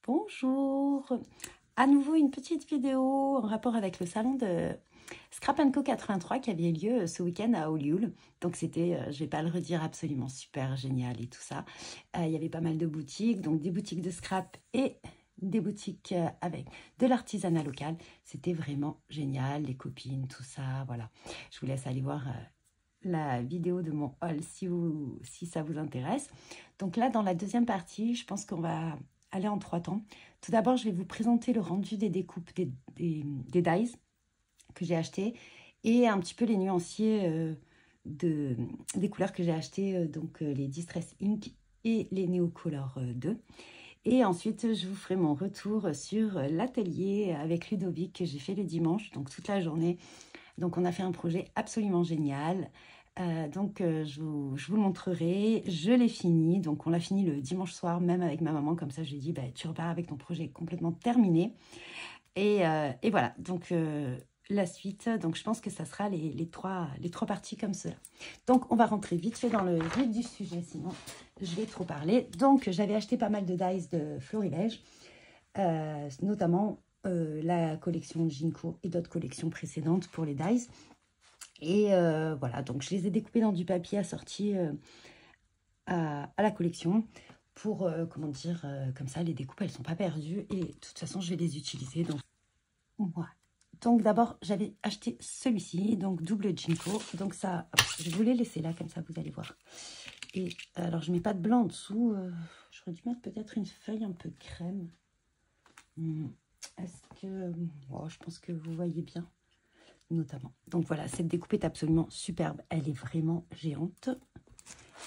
Bonjour, à nouveau une petite vidéo en rapport avec le salon de Scrap & Co 83 qui avait lieu ce week-end à Olioul. Donc c'était, je vais pas le redire, absolument super génial et tout ça. Il y avait pas mal de boutiques, donc des boutiques de scrap et des boutiques avec de l'artisanat local. C'était vraiment génial, les copines, tout ça, voilà. Je vous laisse aller voir la vidéo de mon haul si ça vous intéresse. Donc là, dans la deuxième partie, je pense qu'on va aller en 3 temps. Tout d'abord, je vais vous présenter le rendu des découpes des dies que j'ai acheté et un petit peu les nuanciers des couleurs que j'ai acheté, donc les Distress Ink et les Neocolor 2. Et ensuite, je vous ferai mon retour sur l'atelier avec Ludovic que j'ai fait le dimanche, donc toute la journée. Donc, on a fait un projet absolument génial. Je vous le montrerai. Je l'ai fini. Donc, on l'a fini le dimanche soir, même avec ma maman. Comme ça, je lui ai dit, bah, tu repars avec ton projet complètement terminé. Et voilà. Donc, la suite. Donc, je pense que ça sera les trois parties comme cela. Donc, on va rentrer vite fait dans le vif du sujet. Sinon, je vais trop parler. Donc, j'avais acheté pas mal de dies de Florilège, notamment la collection Ginko et d'autres collections précédentes pour les dies. Et voilà, donc je les ai découpés dans du papier assorti à la collection pour, comment dire, comme ça, les découpes, elles ne sont pas perdues et de toute façon, je vais les utiliser. Donc, voilà. Donc d'abord, j'avais acheté celui-ci, donc double Ginko. Donc ça, je vous l'ai laissé là, comme ça, vous allez voir. Et alors, je ne mets pas de blanc en dessous. J'aurais dû mettre peut-être une feuille un peu crème. Est-ce que... Oh, je pense que vous voyez bien. Notamment. Donc voilà, cette découpe est absolument superbe. Elle est vraiment géante.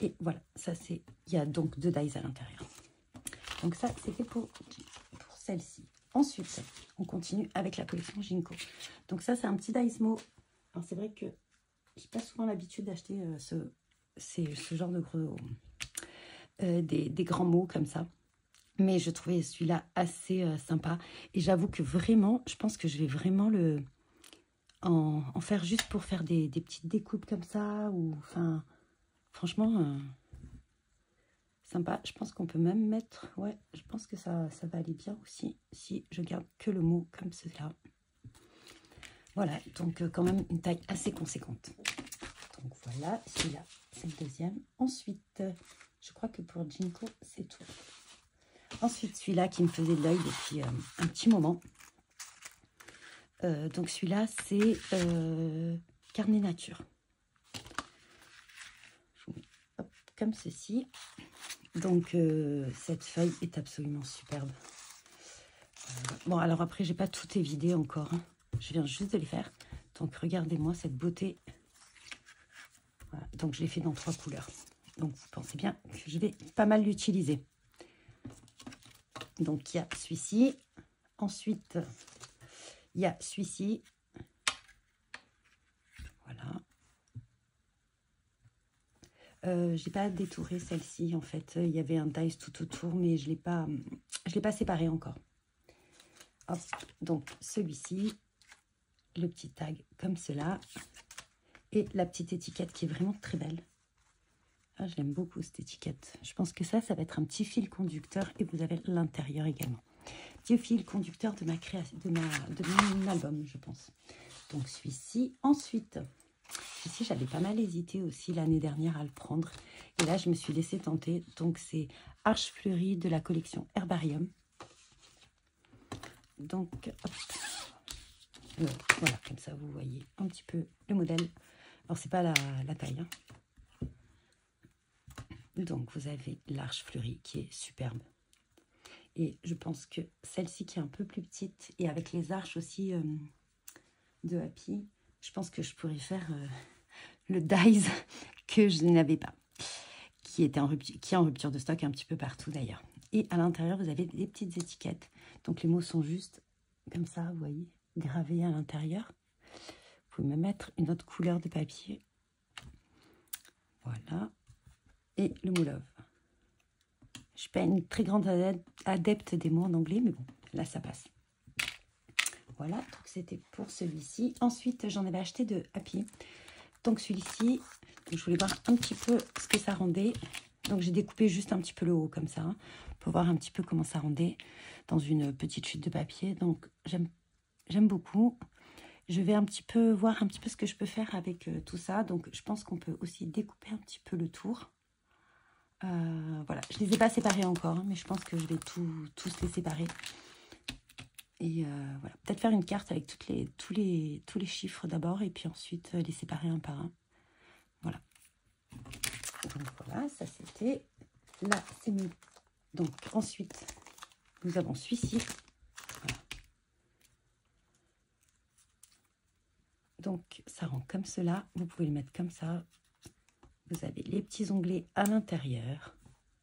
Et voilà, ça c'est... Il y a donc 2 dies à l'intérieur. Donc ça, c'était pour celle-ci. Ensuite, on continue avec la collection Ginko. Donc ça, c'est un petit Daismo. Alors c'est vrai que je n'ai pas souvent l'habitude d'acheter ce genre de gros... des grands mots comme ça. Mais je trouvais celui-là assez sympa. Et j'avoue que vraiment, je pense que je vais vraiment en faire juste pour faire des petites découpes comme ça, ou enfin franchement sympa. Je pense qu'on peut même mettre, ouais, je pense que ça va aller bien aussi si je garde que le mot comme cela. Voilà, donc quand même une taille assez conséquente. Donc voilà, celui-là c'est le deuxième. Ensuite, je crois que pour Ginko c'est tout. Ensuite, celui-là qui me faisait de l'œil depuis un petit moment. Donc celui-là, c'est Carnet Nature. Hop, comme ceci. Donc cette feuille est absolument superbe. Bon, alors après, j'ai pas tout évidé encore. Hein. Je viens juste de les faire. Donc regardez-moi cette beauté. Voilà. Donc je l'ai fait dans 3 couleurs. Donc vous pensez bien que je vais pas mal l'utiliser. Donc il y a celui-ci. Ensuite... il y a celui-ci. Voilà. Je n'ai pas détouré celle-ci, en fait. Il y avait un dies tout autour, mais je l'ai pas séparé encore. Hop. Donc, celui-ci. Le petit tag comme cela. Et la petite étiquette qui est vraiment très belle. Ah, je l'aime beaucoup, cette étiquette. Je pense que ça va être un petit fil conducteur. Et vous avez l'intérieur également. Petit fil conducteur de ma création, de mon album, je pense. Donc celui-ci. Ensuite, ici j'avais pas mal hésité aussi l'année dernière à le prendre. Et là, je me suis laissée tenter. Donc c'est Arche Fleurie de la collection Herbarium. Donc, hop. Voilà, comme ça vous voyez un petit peu le modèle. Alors c'est pas la taille. Hein. Donc vous avez l'Arche Fleurie qui est superbe. Et je pense que celle-ci qui est un peu plus petite et avec les arches aussi de Happy, je pense que je pourrais faire le dies que je n'avais pas, qui est en rupture de stock un petit peu partout d'ailleurs. Et à l'intérieur, vous avez des petites étiquettes. Donc les mots sont juste comme ça, vous voyez, gravés à l'intérieur. Vous pouvez même mettre une autre couleur de papier. Voilà. Et le mot love. Je ne suis pas une très grande adepte des mots en anglais, mais bon, là, ça passe. Voilà, donc c'était pour celui-ci. Ensuite, j'en avais acheté de Happy. Donc celui-ci, je voulais voir un petit peu ce que ça rendait. Donc j'ai découpé juste un petit peu le haut comme ça, hein, pour voir un petit peu comment ça rendait dans une petite chute de papier. Donc j'aime beaucoup. Je vais un petit peu voir un petit peu ce que je peux faire avec tout ça. Donc je pense qu'on peut aussi découper un petit peu le tour. Voilà, je les ai pas séparés encore, hein, mais je pense que je vais tous les séparer. Et voilà, peut-être faire une carte avec tous les chiffres d'abord et puis ensuite les séparer un par un. Voilà. Donc voilà, ça c'était. Là, c'est mis. Donc ensuite, nous avons celui-ci. Voilà. Donc ça rend comme cela. Vous pouvez le mettre comme ça. Vous avez les petits onglets à l'intérieur.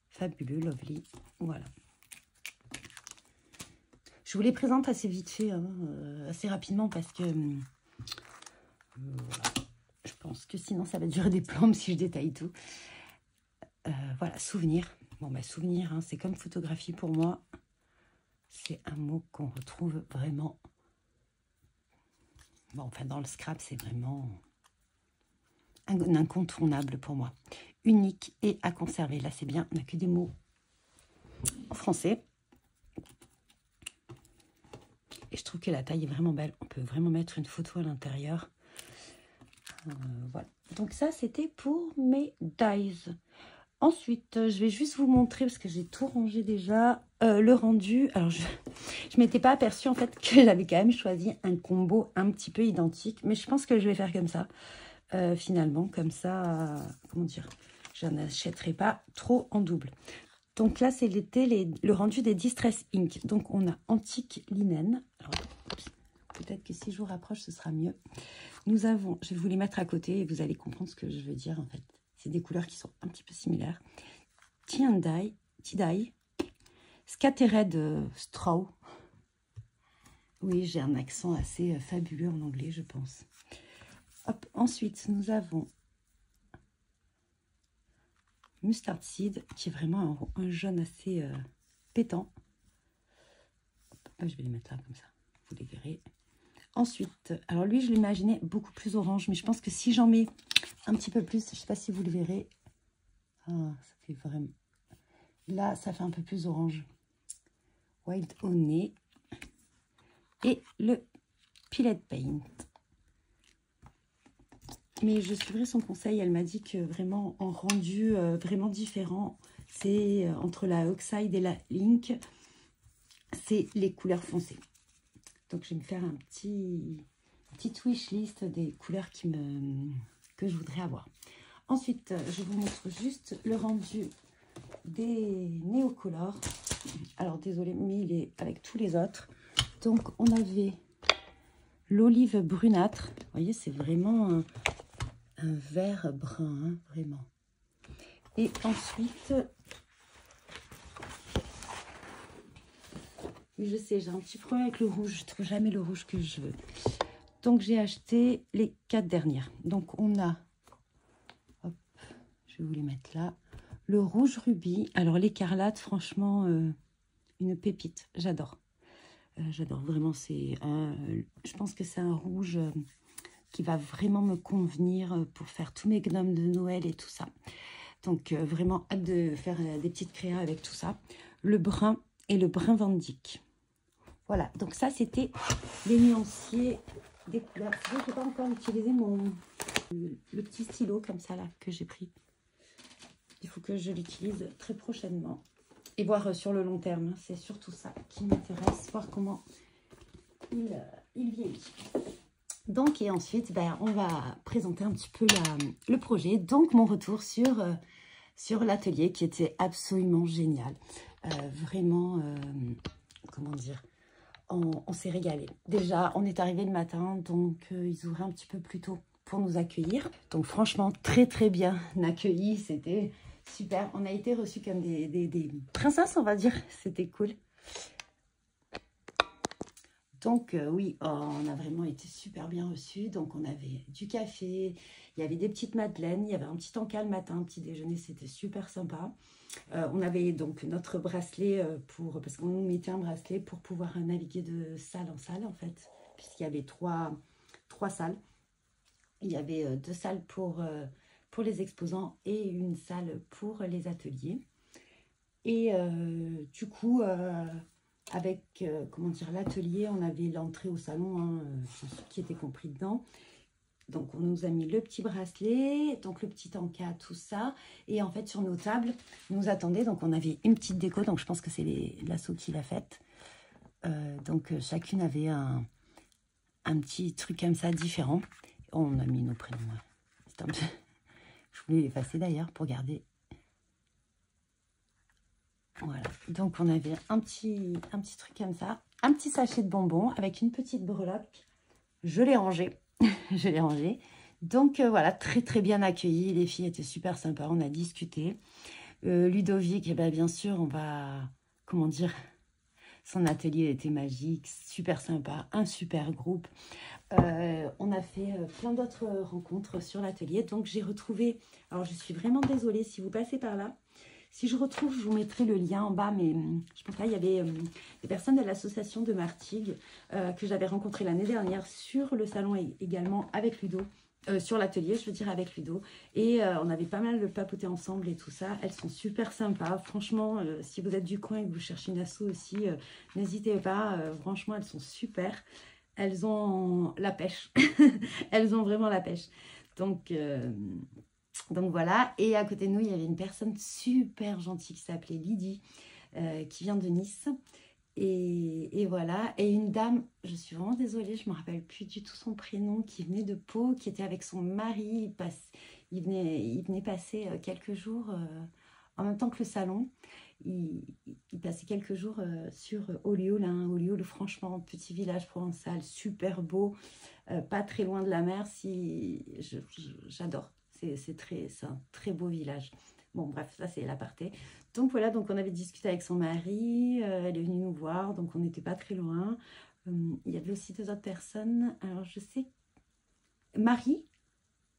Fabuleux, lovely. Voilà. Je vous les présente assez vite fait, hein, assez rapidement parce que voilà. Je pense que sinon ça va durer des plombes si je détaille tout. Voilà, souvenir. Bon, bah, souvenir, hein, c'est comme photographie pour moi. C'est un mot qu'on retrouve vraiment. Bon, enfin, dans le scrap, c'est vraiment un incontournable pour moi. Unique et à conserver. Là, c'est bien, on n'a que des mots en français. Et je trouve que la taille est vraiment belle. On peut vraiment mettre une photo à l'intérieur. Voilà. Donc ça, c'était pour mes dies. Ensuite, je vais juste vous montrer, parce que j'ai tout rangé déjà, le rendu. Alors, je ne m'étais pas aperçue, en fait, que j'avais quand même choisi un combo un petit peu identique. Mais je pense que je vais faire comme ça, finalement. Comme ça, comment dire, je n'achèterai pas trop en double. Donc là, c'était le rendu des Distress Ink. Donc, on a Antique Linen. Alors, peut-être que si je vous rapproche, ce sera mieux. Nous avons, je vais vous les mettre à côté et vous allez comprendre ce que je veux dire, en fait. C'est des couleurs qui sont un petit peu similaires. Tie-Dye, Scattered Straw. Oui, j'ai un accent assez fabuleux en anglais, je pense. Hop, ensuite, nous avons Mustard Seed, qui est vraiment un jaune assez pétant. Hop, je vais les mettre là, comme ça, vous les verrez. Ensuite, alors lui, je l'imaginais beaucoup plus orange, mais je pense que si j'en mets un petit peu plus, je ne sais pas si vous le verrez. Ah, ça fait vraiment... Là, ça fait un peu plus orange. Wild Honey. Et le Pillet Paint. Mais je suivrai son conseil. Elle m'a dit que vraiment, en rendu vraiment différent, c'est entre la Oxide et la Ink, c'est les couleurs foncées. Donc, je vais me faire un petite wish list des couleurs que je voudrais avoir. Ensuite, je vous montre juste le rendu des Neocolor. Alors, désolé, mais il est avec tous les autres. Donc, on avait l'olive brunâtre. Vous voyez, c'est vraiment un vert brun, hein, vraiment. Et ensuite, oui, je sais, j'ai un petit problème avec le rouge. Je ne trouve jamais le rouge que je veux. Donc, j'ai acheté les 4 dernières. Donc, on a, hop, je vais vous les mettre là. Le rouge rubis. Alors, l'écarlate, franchement, une pépite. J'adore. J'adore vraiment. Je pense que c'est un rouge qui va vraiment me convenir pour faire tous mes gnomes de Noël et tout ça. Donc, vraiment hâte de faire des petites créas avec tout ça. Le brun et le brun Van Dyck. Voilà, donc ça, c'était les nuanciers des couleurs. Je n'ai pas encore utilisé le petit stylo comme ça, là, que j'ai pris. Il faut que je l'utilise très prochainement. Et voir sur le long terme. Hein. C'est surtout ça qui m'intéresse, voir comment il vieillit. Donc, et ensuite, ben, on va présenter un petit peu le projet. Donc, mon retour sur l'atelier qui était absolument génial. Vraiment, comment dire, on s'est régalé. Déjà, on est arrivé le matin, donc ils ouvraient un petit peu plus tôt pour nous accueillir. Donc, franchement, très, très bien accueillis. C'était super. On a été reçus comme des princesses, on va dire. C'était cool. Donc, oui, on a vraiment été super bien reçus. Donc, on avait du café, il y avait des petites madeleines, il y avait un petit encas le matin, un petit déjeuner, c'était super sympa. On avait donc notre bracelet, parce qu'on nous mettait un bracelet pour pouvoir naviguer de salle en salle, en fait, puisqu'il y avait trois salles. Il y avait 2 salles pour pour les exposants et une salle pour les ateliers. Et du coup, avec comment dire, l'atelier, on avait l'entrée au salon hein, qui était compris dedans. Donc on nous a mis le petit bracelet, donc le petit encas, tout ça. Et en fait sur nos tables, nous attendaient, donc on avait une petite déco, donc je pense que c'est l'asso qui l'a faite. Donc chacune avait un petit truc comme ça différent. On a mis nos prénoms. Je voulais l'effacer d'ailleurs pour garder. Voilà, donc on avait un petit truc comme ça, un petit sachet de bonbons avec une petite breloque. Je l'ai rangé, je l'ai rangé. Donc voilà, très très bien accueilli. Les filles étaient super sympas, on a discuté. Ludovic, eh ben, bien sûr, on va, comment dire, son atelier était magique, super sympa, un super groupe. On a fait plein d'autres rencontres sur l'atelier. Donc j'ai retrouvé, alors je suis vraiment désolée si vous passez par là. Si je retrouve, je vous mettrai le lien en bas, mais je pense là, il y avait des personnes de l'association de Martigues que j'avais rencontrées l'année dernière sur le salon également avec Ludo, sur l'atelier, je veux dire avec Ludo. Et on avait pas mal de papoté ensemble et tout ça. Elles sont super sympas. Franchement, si vous êtes du coin et que vous cherchez une asso aussi, n'hésitez pas. Franchement, elles sont super. Elles ont la pêche. Elles ont vraiment la pêche. Donc voilà, et à côté de nous, il y avait une personne super gentille qui s'appelait Lydie, qui vient de Nice. Et voilà, et une dame, je suis vraiment désolée, je ne me rappelle plus du tout son prénom, qui venait de Pau, qui était avec son mari. Il venait passer quelques jours en même temps que le salon. Il passait quelques jours sur Olioul, hein, Olioul, franchement, petit village provençal, super beau, pas très loin de la mer. J'adore. C'est un très beau village. Bon, bref, ça, c'est l'aparté. Donc, voilà, donc on avait discuté avec son mari. Elle est venue nous voir, donc on n'était pas très loin. Il y avait aussi deux autres personnes. Alors, je sais, Marie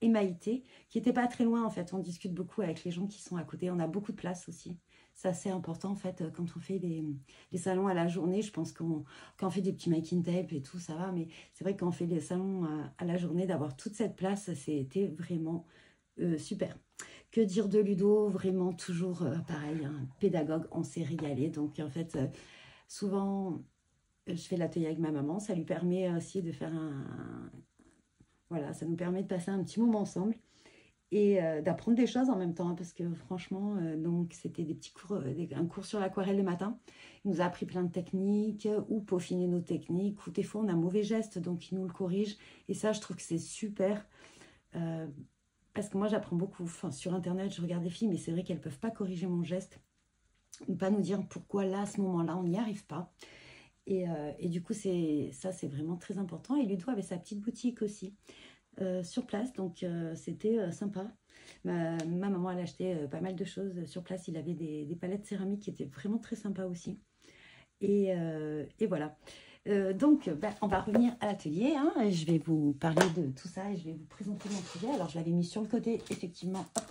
et Maïté, qui n'étaient pas très loin, en fait. On discute beaucoup avec les gens qui sont à côté. On a beaucoup de place aussi. C'est assez important, en fait, quand on fait les salons à la journée. Je pense quand on fait des petits making tape et tout, ça va. Mais c'est vrai que quand on fait les salons à la journée, d'avoir toute cette place, c'était vraiment... super. Que dire de Ludo? Vraiment toujours pareil, un pédagogue, on s'est régalé. Donc en fait, souvent, je fais l'atelier avec ma maman. Ça lui permet aussi de faire voilà, ça nous permet de passer un petit moment ensemble et d'apprendre des choses en même temps. Hein, parce que franchement, donc c'était des petits cours, un cours sur l'aquarelle le matin. Il nous a appris plein de techniques, ou peaufiner nos techniques, ou des fois on a un mauvais geste, donc il nous le corrige. Et ça, je trouve que c'est super. Parce que moi, j'apprends beaucoup. Enfin, sur Internet, je regarde des filles, mais c'est vrai qu'elles ne peuvent pas corriger mon geste. Ou pas nous dire pourquoi là, à ce moment-là, on n'y arrive pas. Et du coup, ça, c'est vraiment très important. Et Ludo avait sa petite boutique aussi sur place. Donc, c'était sympa. Ma maman, elle achetait pas mal de choses sur place. Il avait des palettes céramiques qui étaient vraiment très sympas aussi. Et voilà. Donc, on va revenir à l'atelier. Hein, je vais vous parler de tout ça et je vais vous présenter mon projet. Alors, je l'avais mis sur le côté, effectivement. Hop,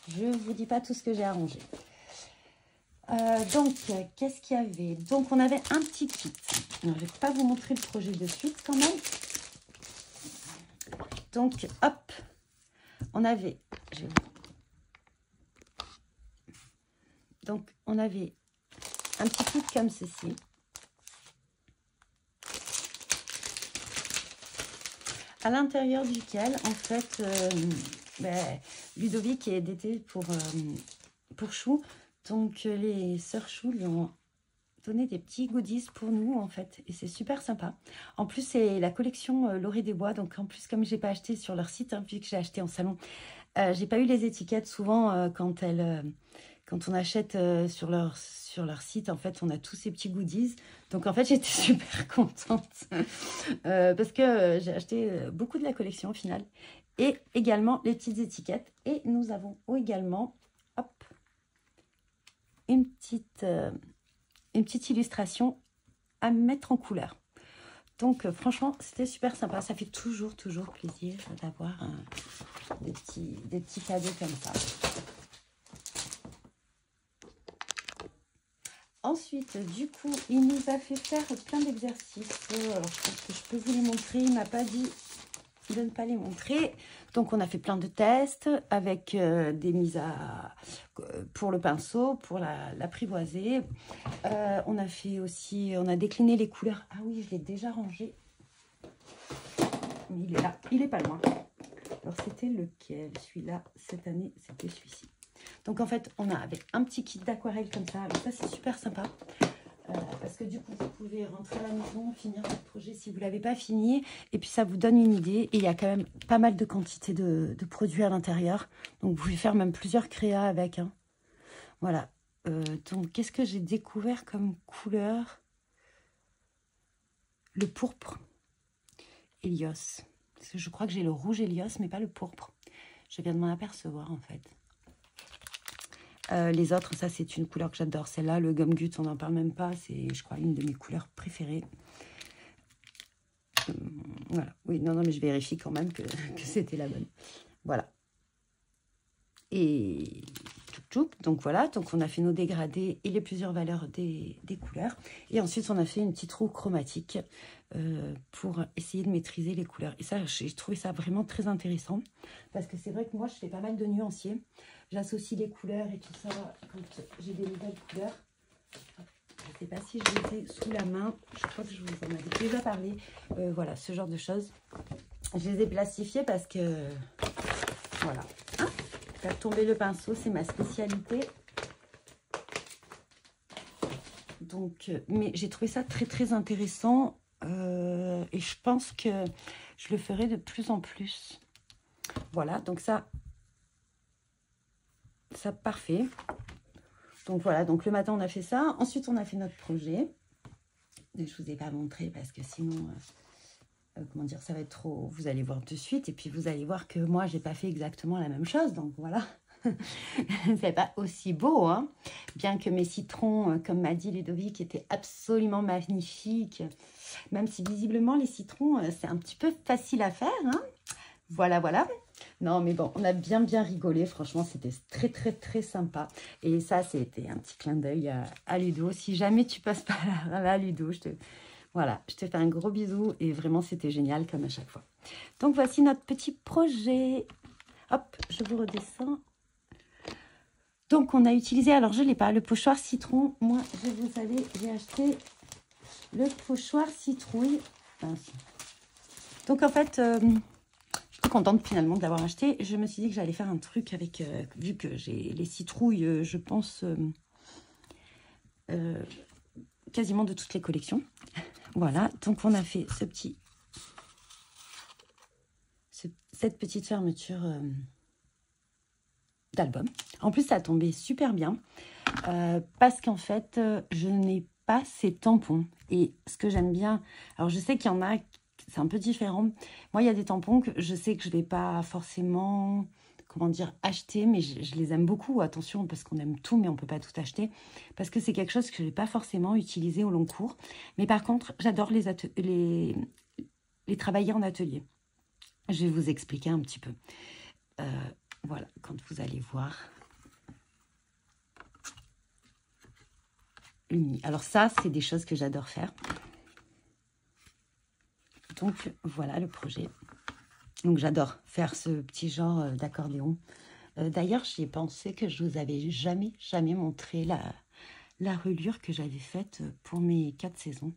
je ne vous dis pas tout ce que j'ai arrangé. Donc, qu'est-ce qu'il y avait? Donc, on avait un petit kit. Alors, je ne vais pas vous montrer le projet de suite quand même. Donc, hop, on avait... Donc, on avait un petit kit comme ceci. À l'intérieur duquel, en fait, Ludovic est d'été pour Chou. Donc, les sœurs Chou lui ont donné des petits goodies pour nous, en fait. Et c'est super sympa. En plus, c'est la collection L'Orée des Bois. Donc, en plus, comme je n'ai pas acheté sur leur site, hein, vu que j'ai acheté en salon, j'ai pas eu les étiquettes. Souvent, quand on achète sur leur site, en fait, on a tous ces petits goodies. Donc, en fait, j'étais super contente parce que j'ai acheté beaucoup de la collection au final. Et également les petites étiquettes. Et nous avons également, hop, une petite illustration à mettre en couleur. Donc, franchement, c'était super sympa. Ça fait toujours plaisir d'avoir des petits cadeaux comme ça. Ensuite, du coup, il nous a fait faire plein d'exercices. Alors, je pense que je peux vous les montrer. Il m'a pas dit de ne pas les montrer. Donc, on a fait plein de tests avec des mises à... pour le pinceau, pour l'apprivoiser. On a fait aussi... On a décliné les couleurs. Ah oui, je l'ai déjà rangé. Il est là. Il est pas loin. Alors, c'était lequel? Celui-là, cette année, c'était celui-ci. Donc, en fait, on a avec un petit kit d'aquarelle comme ça. Et ça, c'est super sympa. Parce que du coup, vous pouvez rentrer à la maison, finir votre projet si vous ne l'avez pas fini. Et puis, ça vous donne une idée. Et il y a quand même pas mal de quantité de produits à l'intérieur. Donc, vous pouvez faire même plusieurs créas avec. Hein. Voilà. Donc, qu'est-ce que j'ai découvert comme couleur? Le pourpre. Helios. Je crois que j'ai le rouge Helios, mais pas le pourpre. Je viens de m'en apercevoir, en fait. Les autres, ça, c'est une couleur que j'adore. Celle-là, le Gum-Gut, on n'en parle même pas. C'est, je crois, une de mes couleurs préférées. Voilà. Oui, non, mais je vérifie quand même que c'était la bonne. Voilà. Et donc voilà, donc on a fait nos dégradés et les plusieurs valeurs des couleurs. Et ensuite, on a fait une petite roue chromatique pour essayer de maîtriser les couleurs. Et ça, j'ai trouvé ça vraiment très intéressant. Parce que c'est vrai que moi, je fais pas mal de nuanciers. J'associe les couleurs et tout ça quand j'ai des nouvelles couleurs. Je ne sais pas si je les ai sous la main. Je crois que je vous en avais déjà parlé. Voilà, ce genre de choses. Je les ai plastifiées parce que... Voilà. Hein, faire tomber le pinceau, c'est ma spécialité. Donc, mais j'ai trouvé ça très, très intéressant. Et je pense que je le ferai de plus en plus. Voilà, donc ça parfait. Donc voilà, donc le matin on a fait ça. Ensuite on a fait notre projet. Et je ne vous ai pas montré parce que sinon, comment dire, ça va être trop... Vous allez voir de suite et puis vous allez voir que moi j'ai pas fait exactement la même chose. Donc voilà, c'est pas aussi beau, hein. Bien que mes citrons, comme m'a dit Ludovic, étaient absolument magnifiques. Même si visiblement les citrons, c'est un petit peu facile à faire, hein. Voilà, voilà. Non, mais bon, on a bien rigolé. Franchement, c'était très, très, très sympa. Et ça, c'était un petit clin d'œil à Ludo. Si jamais tu passes par là, Ludo, je te fais un gros bisou. Et vraiment, c'était génial comme à chaque fois. Donc, voici notre petit projet. Hop, je vous redescends. Donc, on a utilisé, alors je ne l'ai pas, le pochoir citron. Moi, vous savez, j'ai acheté le pochoir citrouille. Donc, en fait... contente finalement de l'avoir acheté. Je me suis dit que j'allais faire un truc avec, vu que j'ai les citrouilles, je pense, quasiment de toutes les collections. Voilà, donc on a fait cette petite fermeture d'album. En plus, ça a tombé super bien parce qu'en fait, je n'ai pas ces tampons. Et ce que j'aime bien, alors je sais qu'il y en a... C'est un peu différent. Moi, il y a des tampons que je sais que je ne vais pas forcément, comment dire, acheter, mais je les aime beaucoup. Attention, parce qu'on aime tout, mais on ne peut pas tout acheter. Parce que c'est quelque chose que je ne vais pas forcément utiliser au long cours. Mais par contre, j'adore les travailler en atelier. Je vais vous expliquer un petit peu. Voilà, quand vous allez voir. Alors ça, c'est des choses que j'adore faire. Donc, voilà le projet. Donc, j'adore faire ce petit genre d'accordéon. D'ailleurs, j'ai pensé que je vous avais jamais montré la reliure que j'avais faite pour mes 4 saisons.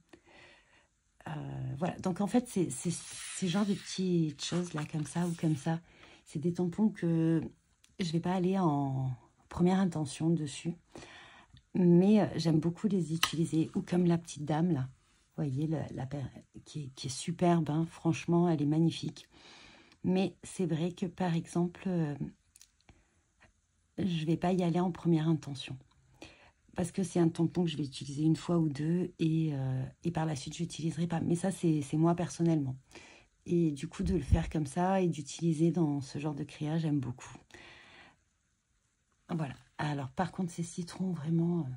Voilà, donc en fait, c'est ce genre de petites choses là, comme ça ou comme ça. C'est des tampons que je vais pas aller en première intention dessus. Mais j'aime beaucoup les utiliser. Ou comme la petite dame là. Vous voyez, qui est superbe, hein. Franchement, elle est magnifique. Mais c'est vrai que, par exemple, je ne vais pas y aller en première intention. Parce que c'est un tampon que je vais utiliser une fois ou deux et par la suite, je n'utiliserai pas. Mais ça, c'est moi personnellement. Et du coup, de le faire comme ça et d'utiliser dans ce genre de créa, j'aime beaucoup. Voilà. Alors, par contre, ces citrons, vraiment,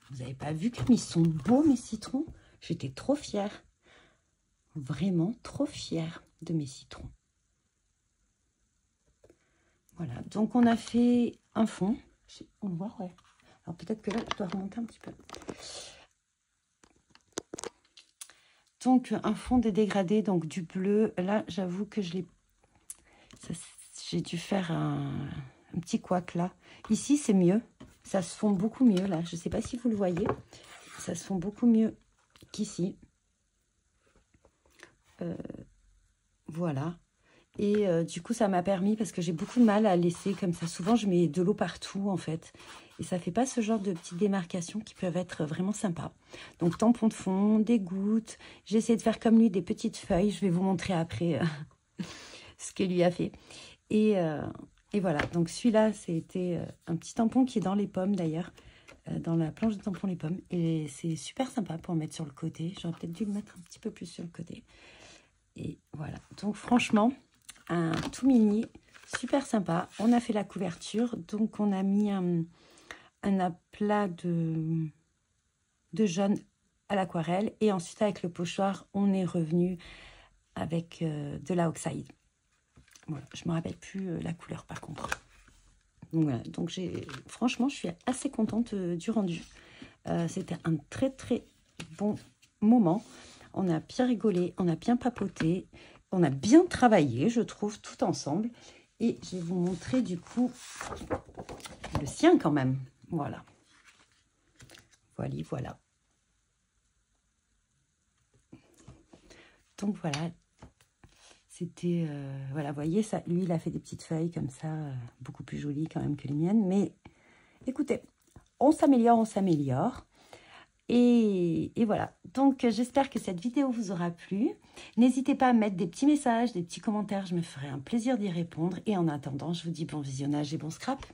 vous n'avez pas vu comme ils sont beaux, mes citrons? J'étais trop fière. Vraiment trop fière de mes citrons. Voilà, donc on a fait un fond. On le voit, ouais. Alors peut-être que là, je dois remonter un petit peu. Donc, un fond de dégradé, donc du bleu. Là, j'avoue que j'ai dû faire un petit couac là. Ici, c'est mieux. Ça se fond beaucoup mieux là. Je ne sais pas si vous le voyez. Ça se fond beaucoup mieux qu'ici. Voilà. Et du coup, ça m'a permis, parce que j'ai beaucoup de mal à laisser comme ça. Souvent, je mets de l'eau partout, en fait. Et ça fait pas ce genre de petites démarcations qui peuvent être vraiment sympas. Donc, tampon de fond, des gouttes. J'ai essayé de faire comme lui, des petites feuilles. Je vais vous montrer après ce que lui a fait. Et voilà. Donc, celui-là, c'était un petit tampon qui est dans les pommes, d'ailleurs. Dans la planche de tampon les pommes. Et c'est super sympa pour mettre sur le côté. J'aurais peut-être dû le mettre un petit peu plus sur le côté. Et voilà. Donc, franchement, un tout mini, super sympa. On a fait la couverture. Donc, on a mis un aplat de jaune à l'aquarelle. Et ensuite, avec le pochoir, on est revenu avec de la oxide. Voilà. Je ne me rappelle plus la couleur, par contre. Donc, voilà. Donc, franchement, je suis assez contente du rendu. C'était un très, très bon moment. On a bien rigolé, on a bien papoté, on a bien travaillé, je trouve, tout ensemble. Et je vais vous montrer, du coup, le sien quand même. Voilà. Voilà. Donc, voilà. C'était, voilà, vous voyez, ça, lui, il a fait des petites feuilles comme ça, beaucoup plus jolies quand même que les miennes. Mais, écoutez, on s'améliore, on s'améliore. Et voilà, donc j'espère que cette vidéo vous aura plu. N'hésitez pas à mettre des petits messages, des petits commentaires, je me ferai un plaisir d'y répondre. Et en attendant, je vous dis bon visionnage et bon scrap.